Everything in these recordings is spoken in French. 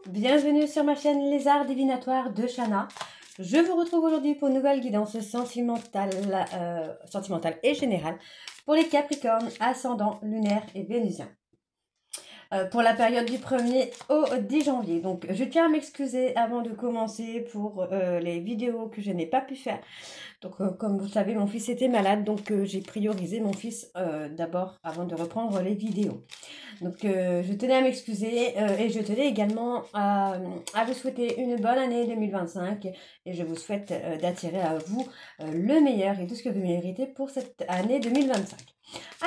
bienvenue sur ma chaîne Les Arts Divinatoires de Shana. Je vous retrouve aujourd'hui pour une nouvelle guidance sentimentale et générale pour les Capricornes, ascendant, lunaire et vénusien. Pour la période du 1er au 10 janvier. Donc je tiens à m'excuser avant de commencer pour les vidéos que je n'ai pas pu faire. Donc comme vous le savez, mon fils était malade, donc j'ai priorisé mon fils d'abord avant de reprendre les vidéos. Donc je tenais à m'excuser et je tenais également à vous souhaiter une bonne année 2025 et je vous souhaite d'attirer à vous le meilleur et tout ce que vous méritez pour cette année 2025.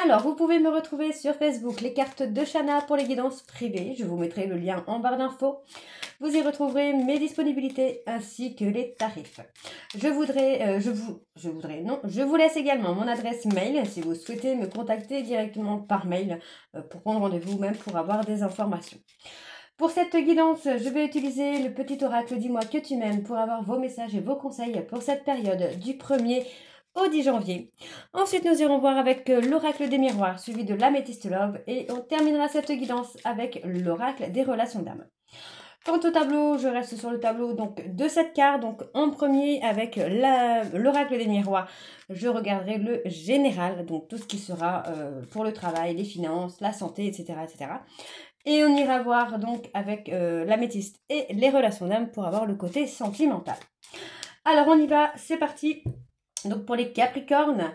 Alors, vous pouvez me retrouver sur Facebook, les cartes de Shana pour les guidances privées. Je vous mettrai le lien en barre d'infos. Vous y retrouverez mes disponibilités ainsi que les tarifs. Je vous laisse également mon adresse mail si vous souhaitez me contacter directement par mail pour prendre rendez-vous, même pour avoir des informations. Pour cette guidance, je vais utiliser le petit oracle Dis-moi que tu m'aimes pour avoir vos messages et vos conseils pour cette période du 1er au 10 janvier. Ensuite, nous irons voir avec l'oracle des miroirs, suivi de l'améthyste love, et on terminera cette guidance avec l'oracle des relations d'âme. Quant au tableau, je reste sur le tableau donc de cette carte. Donc en premier avec l'oracle des miroirs, je regarderai le général, donc tout ce qui sera pour le travail, les finances, la santé, etc., etc. Et on ira voir donc avec l'améthyste et les relations d'âme pour avoir le côté sentimental. Alors on y va, c'est parti. Donc pour les Capricornes,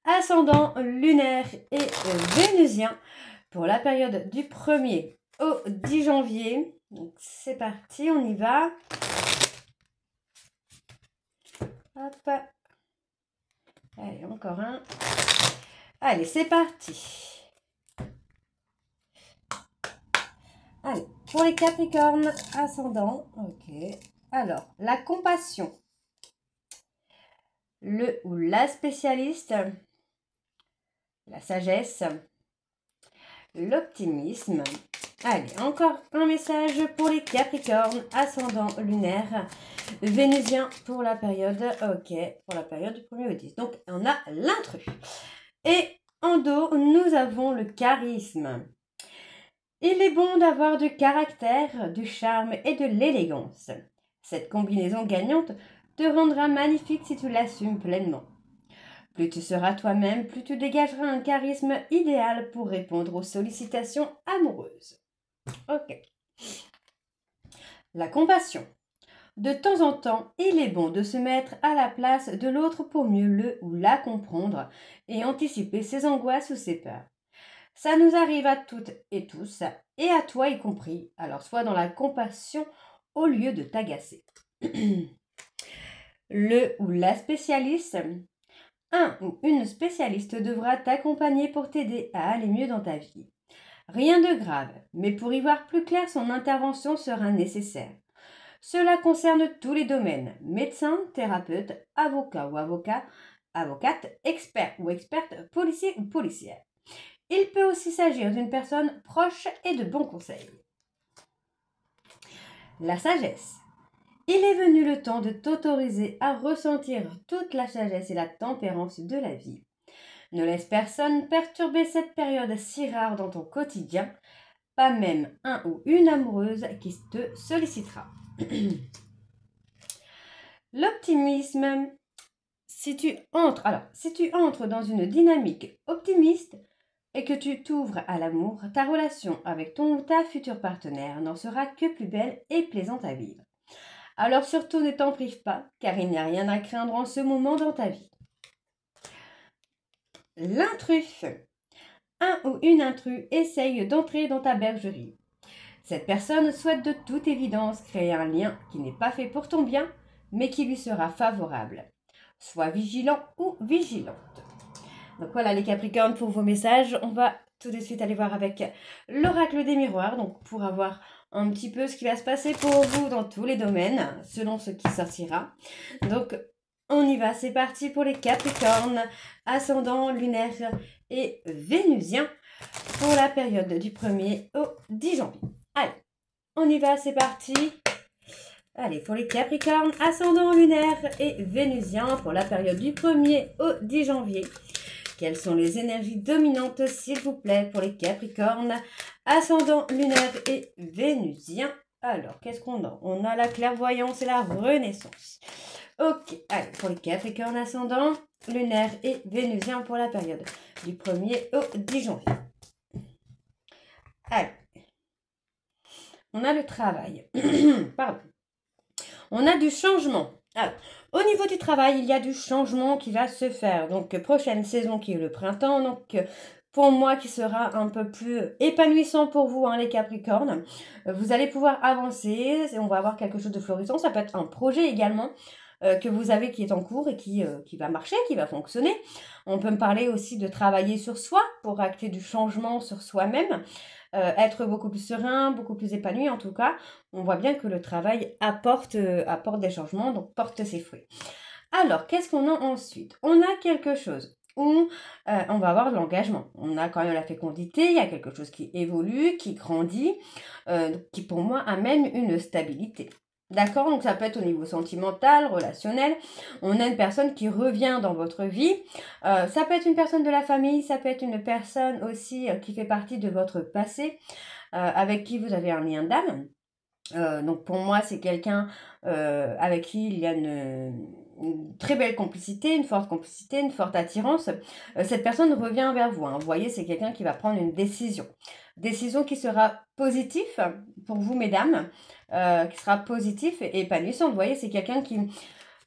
ascendant, lunaire et vénusien, pour la période du 1er au 10 janvier. Donc c'est parti, on y va. Hop. Allez, encore un. Allez, c'est parti. Allez, pour les Capricornes, ascendant, ok. Alors, la compassion. Le ou la spécialiste, la sagesse, l'optimisme. Allez, encore un message pour les Capricornes, ascendant lunaire, vénusien pour la période, ok, pour la période du 1er au 10. Donc, on a l'intrus. Et en dos, nous avons le charisme. Il est bon d'avoir du caractère, du charme et de l'élégance. Cette combinaison gagnante te rendra magnifique si tu l'assumes pleinement. Plus tu seras toi-même, plus tu dégageras un charisme idéal pour répondre aux sollicitations amoureuses. Ok. La compassion. De temps en temps, il est bon de se mettre à la place de l'autre pour mieux le ou la comprendre et anticiper ses angoisses ou ses peurs. Ça nous arrive à toutes et tous, et à toi y compris, alors sois dans la compassion au lieu de t'agacer. Le ou la spécialiste. Un ou une spécialiste devra t'accompagner pour t'aider à aller mieux dans ta vie. Rien de grave, mais pour y voir plus clair, son intervention sera nécessaire. Cela concerne tous les domaines, médecin, thérapeute, avocat ou avocate, expert ou experte, policier ou policière. Il peut aussi s'agir d'une personne proche et de bons conseils. La sagesse. Il est venu le temps de t'autoriser à ressentir toute la sagesse et la tempérance de la vie. Ne laisse personne perturber cette période si rare dans ton quotidien, pas même un ou une amoureuse qui te sollicitera. L'optimisme. Si tu entres dans une dynamique optimiste et que tu t'ouvres à l'amour, ta relation avec ton ou ta future partenaire n'en sera que plus belle et plaisante à vivre. Alors surtout ne t'en prive pas, car il n'y a rien à craindre en ce moment dans ta vie. L'intrus. Un ou une intrus essaye d'entrer dans ta bergerie. Cette personne souhaite de toute évidence créer un lien qui n'est pas fait pour ton bien, mais qui lui sera favorable. Sois vigilant ou vigilante. Donc voilà les Capricornes pour vos messages. On va tout de suite aller voir avec l'oracle des miroirs, donc pour avoir un petit peu ce qui va se passer pour vous dans tous les domaines, selon ce qui sortira. Donc on y va, c'est parti pour les Capricornes, ascendant, lunaire et vénusien pour la période du 1er au 10 janvier. Allez, on y va, c'est parti. Allez, pour les Capricornes, ascendant, lunaire et vénusien pour la période du 1er au 10 janvier. Quelles sont les énergies dominantes, s'il vous plaît, pour les Capricornes, ascendant, lunaire et vénusien? Alors, qu'est-ce qu'on a? On a la clairvoyance et la renaissance. Ok, allez, pour les Capricornes ascendant, lunaire et vénusien pour la période du 1er au 10 janvier. Allez, on a le travail. Pardon. On a du changement. Alors, au niveau du travail, il y a du changement qui va se faire. Donc, prochaine saison qui est le printemps. Donc, pour moi, qui sera un peu plus épanouissant pour vous, hein, les Capricornes. Vous allez pouvoir avancer. On va avoir quelque chose de florissant. Ça peut être un projet également que vous avez qui est en cours et qui va marcher, qui va fonctionner. On peut me parler aussi de travailler sur soi pour acter du changement sur soi-même. Être beaucoup plus serein, beaucoup plus épanoui en tout cas. On voit bien que le travail apporte des changements, donc porte ses fruits. Alors, qu'est-ce qu'on a ensuite? On a quelque chose où on va avoir de l'engagement. On a quand même la fécondité, il y a quelque chose qui évolue, qui grandit, qui pour moi amène une stabilité. D'accord? Donc ça peut être au niveau sentimental, relationnel. On a une personne qui revient dans votre vie. Ça peut être une personne de la famille, ça peut être une personne aussi qui fait partie de votre passé, avec qui vous avez un lien d'âme. Donc pour moi, c'est quelqu'un avec qui il y a une très belle complicité, une forte attirance. Cette personne revient vers vous, hein. Vous voyez, c'est quelqu'un qui va prendre une décision. Décision qui sera positive pour vous, mesdames, qui sera positive et épanouissante. Vous voyez, c'est quelqu'un qui...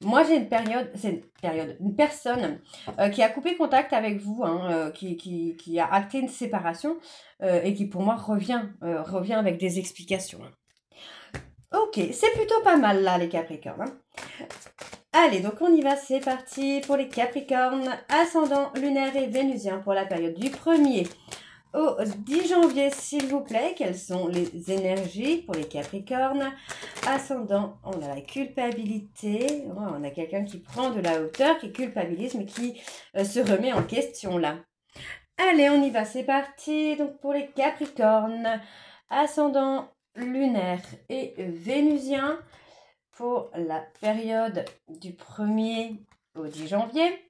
Moi, j'ai une personne qui a coupé contact avec vous, hein, qui a acté une séparation et qui pour moi revient avec des explications. Ok, c'est plutôt pas mal là, les Capricornes, hein. Allez, donc on y va, c'est parti pour les Capricornes, ascendant lunaire et vénusien pour la période du 1er au 10 janvier, s'il vous plaît. Quelles sont les énergies pour les Capricornes? Ascendant, on a la culpabilité. Oh, on a quelqu'un qui prend de la hauteur, qui culpabilise, mais qui se remet en question là. Allez, on y va, c'est parti. Donc pour les Capricornes, ascendant lunaire et vénusien pour la période du 1er au 10 janvier.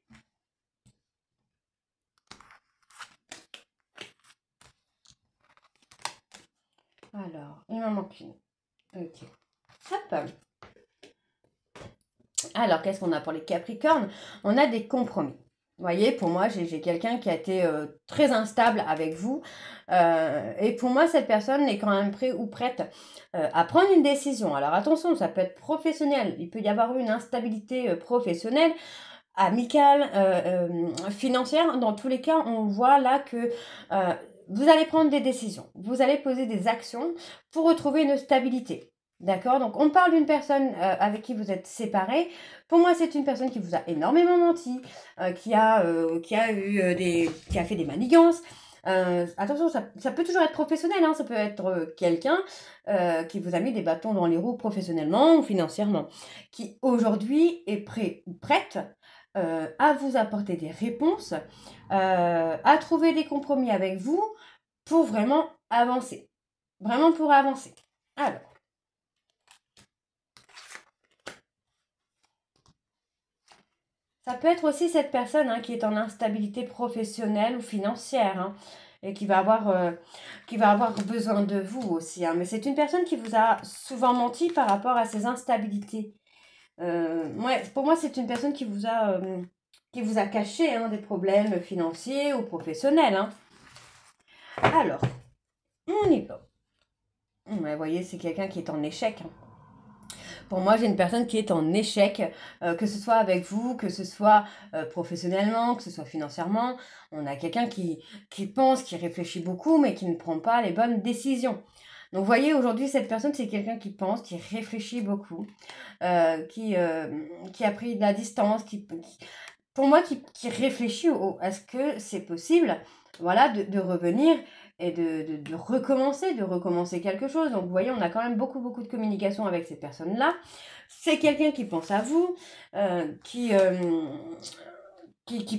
Alors, il m'en manque une. Ok. Hop. Alors, qu'est-ce qu'on a pour les Capricornes? On a des compromis. Vous voyez, pour moi, j'ai quelqu'un qui a été très instable avec vous. Et pour moi, cette personne est quand même prête ou prête à prendre une décision. Alors attention, ça peut être professionnel. Il peut y avoir une instabilité professionnelle, amicale, financière. Dans tous les cas, on voit là que vous allez prendre des décisions. Vous allez poser des actions pour retrouver une stabilité. D'accord? Donc, on parle d'une personne avec qui vous êtes séparés. Pour moi, c'est une personne qui vous a énormément menti, qui a fait des manigances. Attention, ça peut toujours être professionnel, hein, ça peut être quelqu'un qui vous a mis des bâtons dans les roues professionnellement ou financièrement, qui aujourd'hui est prêt ou prête à vous apporter des réponses, à trouver des compromis avec vous pour vraiment avancer. Vraiment pour avancer. Alors. Ça peut être aussi cette personne qui est en instabilité professionnelle ou financière, hein, et qui va avoir besoin de vous aussi, hein. Mais c'est une personne qui vous a souvent menti par rapport à ses instabilités. Ouais, pour moi, c'est une personne qui vous a caché, hein, des problèmes financiers ou professionnels, hein. Alors, on y va. Ouais, vous voyez, c'est quelqu'un qui est en échec, hein. Pour moi, j'ai une personne qui est en échec, que ce soit avec vous, que ce soit professionnellement, que ce soit financièrement. On a quelqu'un qui pense, qui réfléchit beaucoup, mais qui ne prend pas les bonnes décisions. Donc, vous voyez, aujourd'hui, cette personne, c'est quelqu'un qui pense, qui réfléchit beaucoup, qui a pris de la distance, pour moi, qui réfléchit à ce que c'est possible, voilà, de revenir et de recommencer quelque chose. Donc, vous voyez, on a quand même beaucoup, beaucoup de communication avec ces personnes-là. C'est quelqu'un qui pense à vous, qui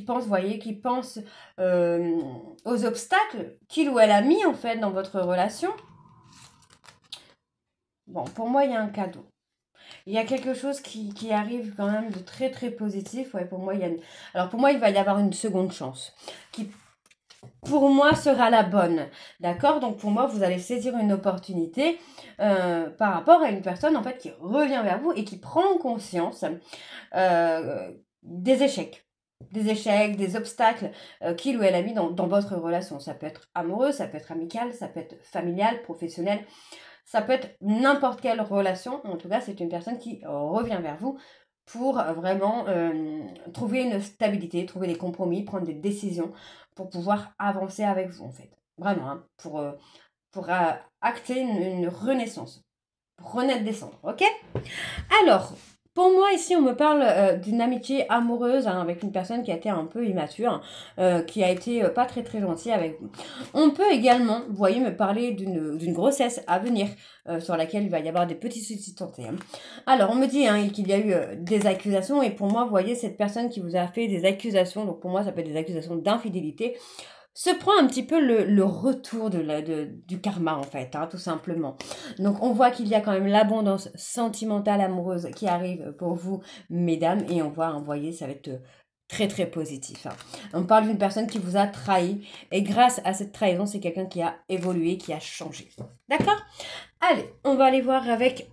pense, vous voyez, qui pense aux obstacles qu'il ou elle a mis, en fait, dans votre relation. Bon, pour moi, il y a un cadeau. Il y a quelque chose qui arrive quand même de très, très positif. Ouais, pour moi, alors, pour moi, il va y avoir une seconde chance pour moi, sera la bonne. D'accord? Donc, pour moi, vous allez saisir une opportunité par rapport à une personne, en fait, qui revient vers vous et qui prend conscience des échecs. Des échecs, des obstacles qu'il ou elle a mis dans votre relation. Ça peut être amoureux, ça peut être amical, ça peut être familial, professionnel. Ça peut être n'importe quelle relation. En tout cas, c'est une personne qui revient vers vous pour vraiment trouver une stabilité, trouver des compromis, prendre des décisions pour pouvoir avancer avec vous, en fait. Vraiment, hein, pour acter une renaissance, pour renaître des cendres, ok? Alors, pour moi, ici, on me parle d'une amitié amoureuse hein, avec une personne qui a été un peu immature, qui a été pas très très gentille avec vous. On peut également, vous voyez, me parler d'une grossesse à venir, sur laquelle il va y avoir des petits soucis de santé. Hein. Alors, on me dit hein, qu'il y a eu des accusations, et pour moi, vous voyez, cette personne qui vous a fait des accusations, donc pour moi, ça peut être des accusations d'infidélité, se prend un petit peu le retour du karma, en fait, hein, tout simplement. Donc, on voit qu'il y a quand même l'abondance sentimentale amoureuse qui arrive pour vous, mesdames, et on voit, hein, vous voyez, ça va être très, très positif. Hein. On parle d'une personne qui vous a trahi, et grâce à cette trahison, c'est quelqu'un qui a évolué, qui a changé. D'accord? Allez, on va aller voir avec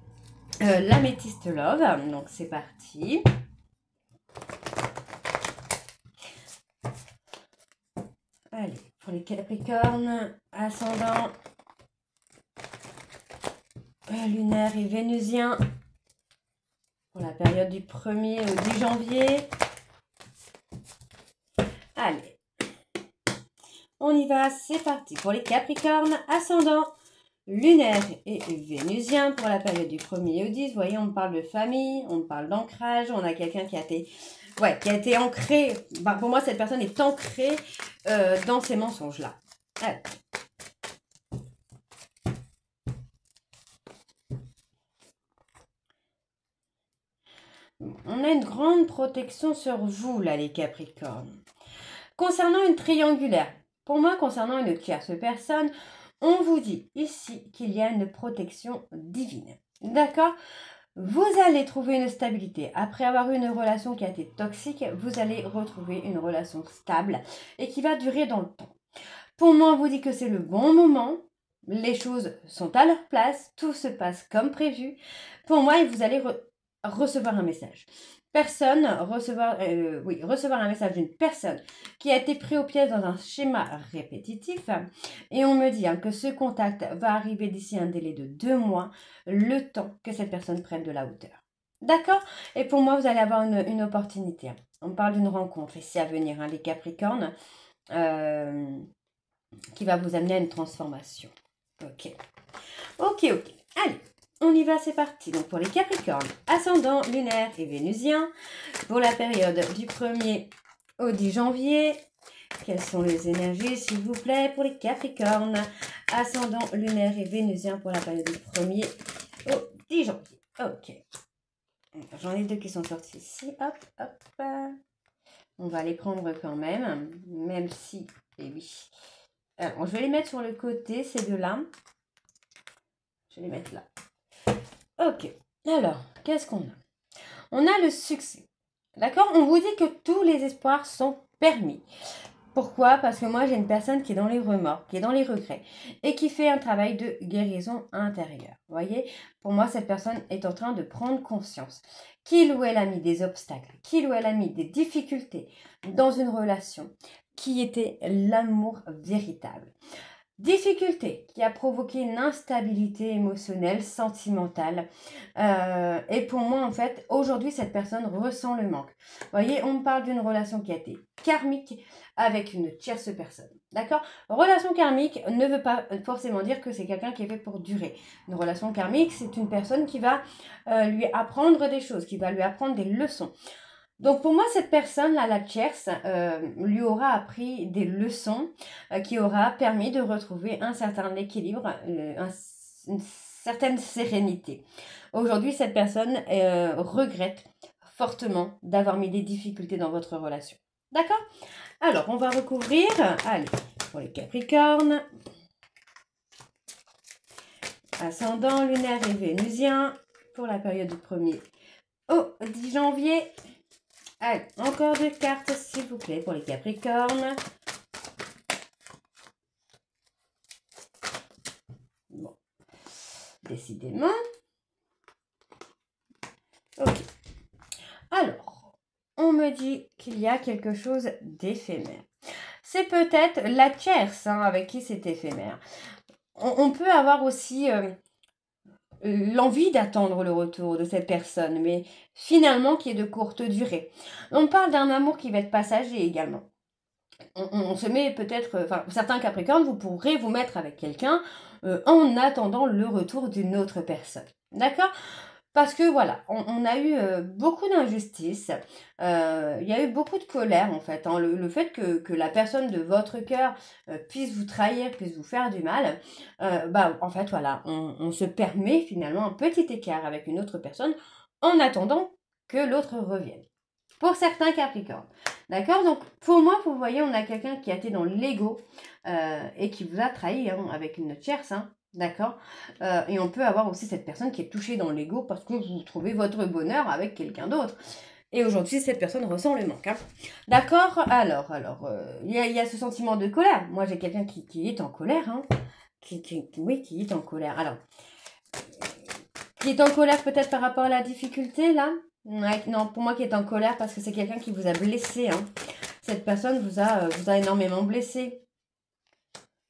l'améthyste love. Donc, c'est parti. Allez, pour les Capricornes, ascendant, lunaire et vénusien, pour la période du 1er au 10 janvier. Allez, on y va, c'est parti. Pour les Capricornes, ascendant, lunaire et vénusien, pour la période du 1er au 10. Vous voyez, on parle de famille, on parle d'ancrage, on a quelqu'un qui a été... Ouais, qui a été ancré. Bah, pour moi, cette personne est ancrée dans ces mensonges-là. Allez. On a une grande protection sur vous, là, les Capricornes. Concernant une triangulaire, pour moi, concernant une tierce personne, on vous dit ici qu'il y a une protection divine. D'accord ? Vous allez trouver une stabilité. Après avoir eu une relation qui a été toxique, vous allez retrouver une relation stable et qui va durer dans le temps. Pour moi, on vous dit que c'est le bon moment. Les choses sont à leur place. Tout se passe comme prévu. Pour moi, vous allez recevoir un message. Recevoir un message d'une personne qui a été pris au piège dans un schéma répétitif. Et on me dit hein, que ce contact va arriver d'ici un délai de 2 mois, le temps que cette personne prenne de la hauteur. D'accord? Et pour moi, vous allez avoir une opportunité. On parle d'une rencontre ici à venir, hein, les Capricornes, qui va vous amener à une transformation. Ok. Allez. On y va, c'est parti. Donc pour les Capricornes, ascendant, lunaire et vénusien, pour la période du 1er au 10 janvier, quelles sont les énergies, s'il vous plaît, pour les Capricornes, ascendant, lunaire et vénusien, pour la période du 1er au 10 janvier. Ok. J'en ai 2 qui sont sortis ici. Hop, hop. On va les prendre quand même si, et oui. Alors, je vais les mettre sur le côté, ces 2-là. Je vais les mettre là. Ok, alors, qu'est-ce qu'on a? On a le succès, d'accord? On vous dit que tous les espoirs sont permis. Pourquoi? Parce que moi, j'ai une personne qui est dans les remords, qui est dans les regrets et qui fait un travail de guérison intérieure. Vous voyez? Pour moi, cette personne est en train de prendre conscience qu'il ou elle a mis des obstacles, qu'il ou elle a mis des difficultés dans une relation qui était l'amour véritable. Difficulté qui a provoqué une instabilité émotionnelle, sentimentale. Et pour moi, en fait, aujourd'hui, cette personne ressent le manque. Vous voyez, on me parle d'une relation qui a été karmique avec une tierce personne. D'accord? Relation karmique ne veut pas forcément dire que c'est quelqu'un qui est fait pour durer. Une relation karmique, c'est une personne qui va lui apprendre des choses, qui va lui apprendre des leçons. Donc pour moi, cette personne-là, la tierce, lui aura appris des leçons qui aura permis de retrouver un certain équilibre, une certaine sérénité. Aujourd'hui, cette personne regrette fortement d'avoir mis des difficultés dans votre relation. D'accord? Alors, on va recouvrir, allez, pour les Capricornes, ascendant, lunaire et vénusien, pour la période du 1er au 10 janvier. Allez, encore 2 cartes, s'il vous plaît, pour les Capricornes. décidément. Ok. Alors, on me dit qu'il y a quelque chose d'éphémère. C'est peut-être la tierce avec qui c'est éphémère. On peut avoir aussi l'envie d'attendre le retour de cette personne, mais finalement qui est de courte durée. On parle d'un amour qui va être passager également. On se met peut-être, enfin certains Capricornes, vous pourrez vous mettre avec quelqu'un en attendant le retour d'une autre personne. D'accord? Parce que voilà, on a eu beaucoup d'injustice, il y a eu beaucoup de colère en fait, hein. Le fait que la personne de votre cœur puisse vous trahir, puisse vous faire du mal, bah en fait voilà, on se permet finalement un petit écart avec une autre personne en attendant que l'autre revienne. Pour certains Capricornes. D'accord? Donc, pour moi, vous voyez, on a quelqu'un qui a été dans l'ego et qui vous a trahi avec une tierce. D'accord? Et on peut avoir aussi cette personne qui est touchée dans l'ego parce que vous trouvez votre bonheur avec quelqu'un d'autre. Et aujourd'hui, cette personne ressent le manque. D'accord? Alors, il y a ce sentiment de colère. Moi, j'ai quelqu'un qui est en colère. Oui, qui est en colère. Alors, qui est en colère peut-être par rapport à la difficulté, là? Ouais, non, pour moi qui est en colère parce que c'est quelqu'un qui vous a blessé. Cette personne vous a énormément blessé.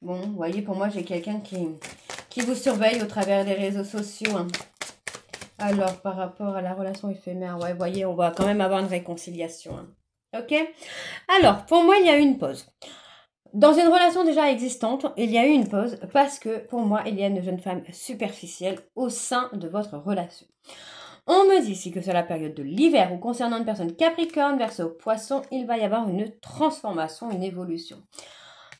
Bon, vous voyez, pour moi, j'ai quelqu'un qui vous surveille au travers des réseaux sociaux. Alors, par rapport à la relation éphémère, ouais, vous voyez, on va quand même avoir une réconciliation. Ok? Alors, pour moi, il y a eu une pause. Dans une relation déjà existante, il y a eu une pause parce que, pour moi, il y a une jeune femme superficielle au sein de votre relation. On me dit ici que sur la période de l'hiver ou concernant une personne Capricorne, Verseau, Poisson, il va y avoir une transformation, une évolution.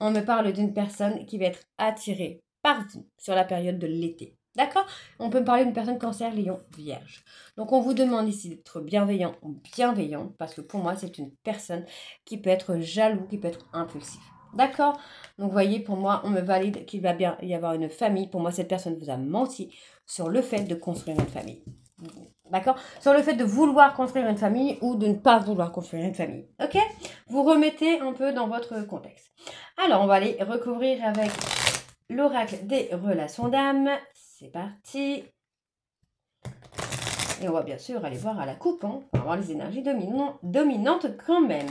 On me parle d'une personne qui va être attirée par vous sur la période de l'été. D'accord? On peut me parler d'une personne Cancer, Lion, Vierge. Donc on vous demande ici d'être bienveillant ou bienveillant parce que pour moi c'est une personne qui peut être jaloux, qui peut être impulsif. D'accord? Donc vous voyez, pour moi, on me valide qu'il va bien y avoir une famille. Pour moi, cette personne vous a menti sur le fait de construire une famille. D'accord? Sur le fait de vouloir construire une famille ou de ne pas vouloir construire une famille. Ok? Vous remettez un peu dans votre contexte. Alors, on va aller recouvrir avec l'oracle des relations d'âme. C'est parti. Et on va bien sûr aller voir à la coupe, pour avoir les énergies dominantes quand même.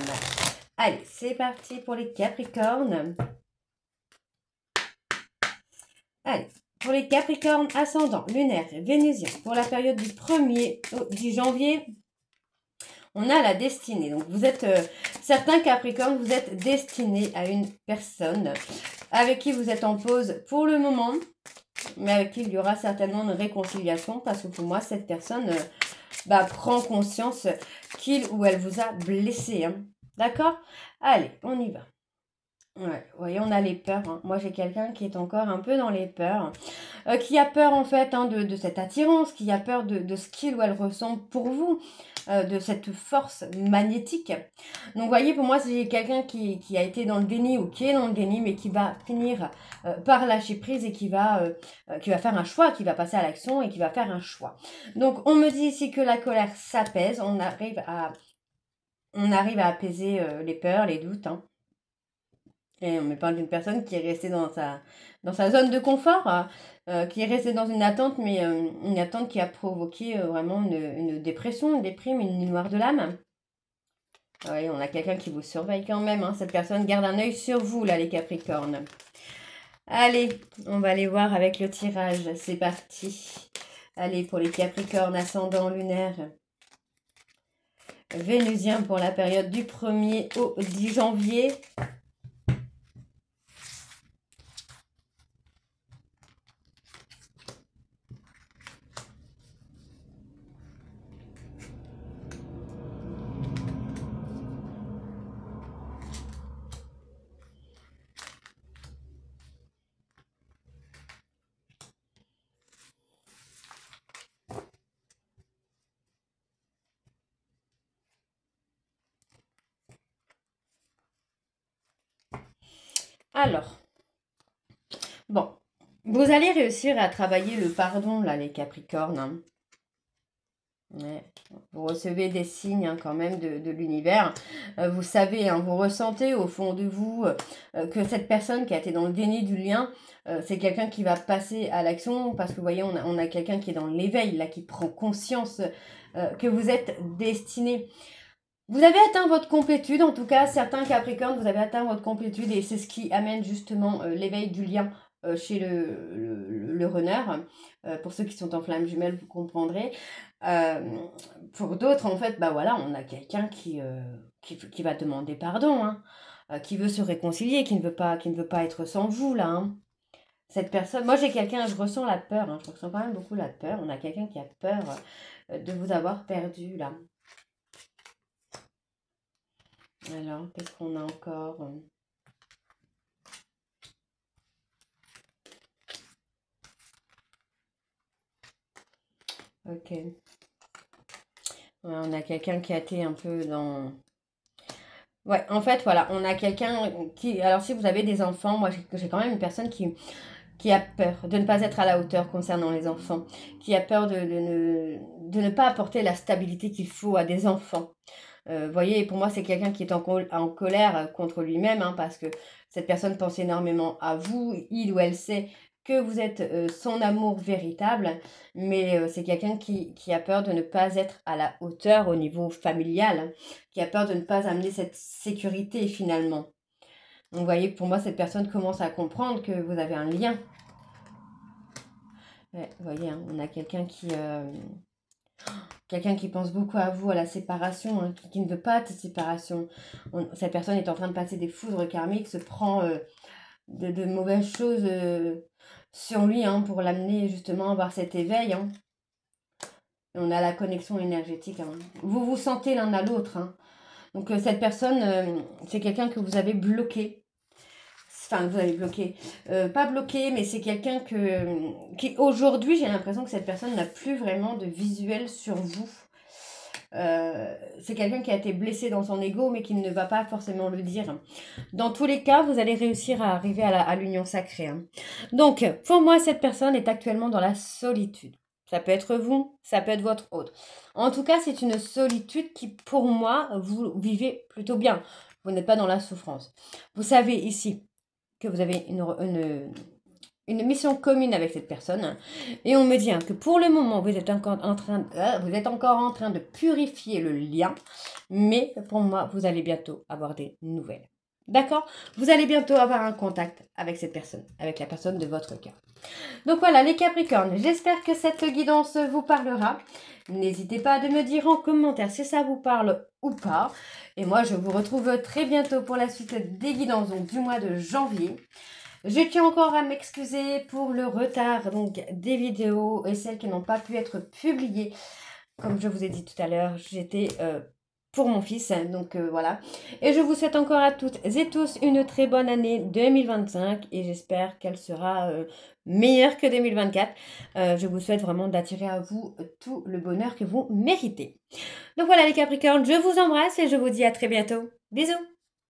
Allez, c'est parti pour les Capricornes. Allez, pour les Capricornes ascendant, lunaire, vénusien, pour la période du 1er au 10 janvier, on a la destinée. Donc, vous êtes, certains Capricornes, vous êtes destinés à une personne avec qui vous êtes en pause pour le moment, mais avec qui il y aura certainement une réconciliation parce que pour moi, cette personne prend conscience qu'il ou elle vous a blessé. D'accord? Allez, on y va. Ouais, vous voyez, on a les peurs. Moi, j'ai quelqu'un qui est encore un peu dans les peurs, qui a peur en fait de cette attirance, qui a peur de ce qu'il ou elle ressent pour vous, de cette force magnétique. Donc, vous voyez, pour moi, c'est quelqu'un qui a été dans le déni ou qui est dans le déni, mais qui va finir par lâcher prise et qui va faire un choix, qui va passer à l'action et qui va faire un choix. Donc, on me dit ici que la colère s'apaise, on arrive à apaiser les peurs, les doutes. Et on me parle d'une personne qui est restée dans sa zone de confort, qui est restée dans une attente, mais une attente qui a provoqué vraiment une dépression, une déprime, une nuit noire de l'âme. Oui, on a quelqu'un qui vous surveille quand même. Cette personne garde un œil sur vous, là, les Capricornes. Allez, on va aller voir avec le tirage. C'est parti. Allez, pour les Capricornes, ascendant lunaire. Vénusien pour la période du 1er au 10 janvier. Alors, bon, vous allez réussir à travailler le pardon, là, les Capricornes. Ouais. Vous recevez des signes quand même de l'univers. Vous savez, vous ressentez au fond de vous que cette personne qui a été dans le déni du lien c'est quelqu'un qui va passer à l'action parce que vous voyez, on a quelqu'un qui est dans l'éveil, là, qui prend conscience que vous êtes destiné. Vous avez atteint votre complétude, en tout cas, certains Capricornes, vous avez atteint votre complétude et c'est ce qui amène justement l'éveil du lien chez le runner. Pour ceux qui sont en flamme jumelle, vous comprendrez. Pour d'autres, en fait, bah voilà, on a quelqu'un qui va demander pardon, hein, qui veut se réconcilier, qui ne veut pas être sans vous, là. Hein. Cette personne, moi j'ai quelqu'un, je ressens la peur, hein, je ressens quand même beaucoup la peur. On a quelqu'un qui a peur de vous avoir perdu, là. Alors, qu'est-ce qu'on a encore? Ok. Ouais, on a quelqu'un qui a été un peu dans... Ouais, en fait, voilà, on a quelqu'un qui... Alors, si vous avez des enfants, moi, j'ai quand même une personne qui a peur de ne pas être à la hauteur concernant les enfants, qui a peur de ne pas apporter la stabilité qu'il faut à des enfants. Voyez, pour moi, c'est quelqu'un qui est en colère contre lui-même, hein, parce que cette personne pense énormément à vous, il ou elle sait que vous êtes son amour véritable, mais c'est quelqu'un qui a peur de ne pas être à la hauteur au niveau familial, hein, qui a peur de ne pas amener cette sécurité finalement. Donc, vous voyez, pour moi, cette personne commence à comprendre que vous avez un lien. Ouais, vous voyez, hein, on a quelqu'un qui pense beaucoup à vous, à la séparation, hein, qui ne veut pas de séparation. Cette personne est en train de passer des foudres karmiques, se prend de mauvaises choses sur lui hein, pour l'amener justement à avoir cet éveil. Hein. On a la connexion énergétique. Hein. Vous vous sentez l'un à l'autre. Hein. Donc cette personne, c'est quelqu'un que vous avez bloqué. Enfin, vous avez bloqué. Pas bloqué, mais c'est quelqu'un qui aujourd'hui, j'ai l'impression que cette personne n'a plus vraiment de visuel sur vous. C'est quelqu'un qui a été blessé dans son ego, mais qui ne va pas forcément le dire. Dans tous les cas, vous allez réussir à arriver à l'union sacrée. Hein. Donc, pour moi, cette personne est actuellement dans la solitude. Ça peut être vous, ça peut être votre autre. En tout cas, c'est une solitude qui, pour moi, vous vivez plutôt bien. Vous n'êtes pas dans la souffrance. Vous savez ici que vous avez une mission commune avec cette personne. Et on me dit hein, que pour le moment, vous êtes encore en train de purifier le lien. Mais pour moi, vous allez bientôt avoir des nouvelles. D'accord? Vous allez bientôt avoir un contact avec cette personne, avec la personne de votre cœur. Donc voilà, les Capricornes, j'espère que cette guidance vous parlera. N'hésitez pas à me dire en commentaire si ça vous parle ou pas. Et moi, je vous retrouve très bientôt pour la suite des guidances donc, du mois de janvier. Je tiens encore à m'excuser pour le retard donc, des vidéos et celles qui n'ont pas pu être publiées. Comme je vous ai dit tout à l'heure, j'étais pour mon fils, donc voilà. Et je vous souhaite encore à toutes et tous une très bonne année 2025 et j'espère qu'elle sera meilleure que 2024. Je vous souhaite vraiment d'attirer à vous tout le bonheur que vous méritez. Donc voilà les Capricornes, je vous embrasse et je vous dis à très bientôt. Bisous!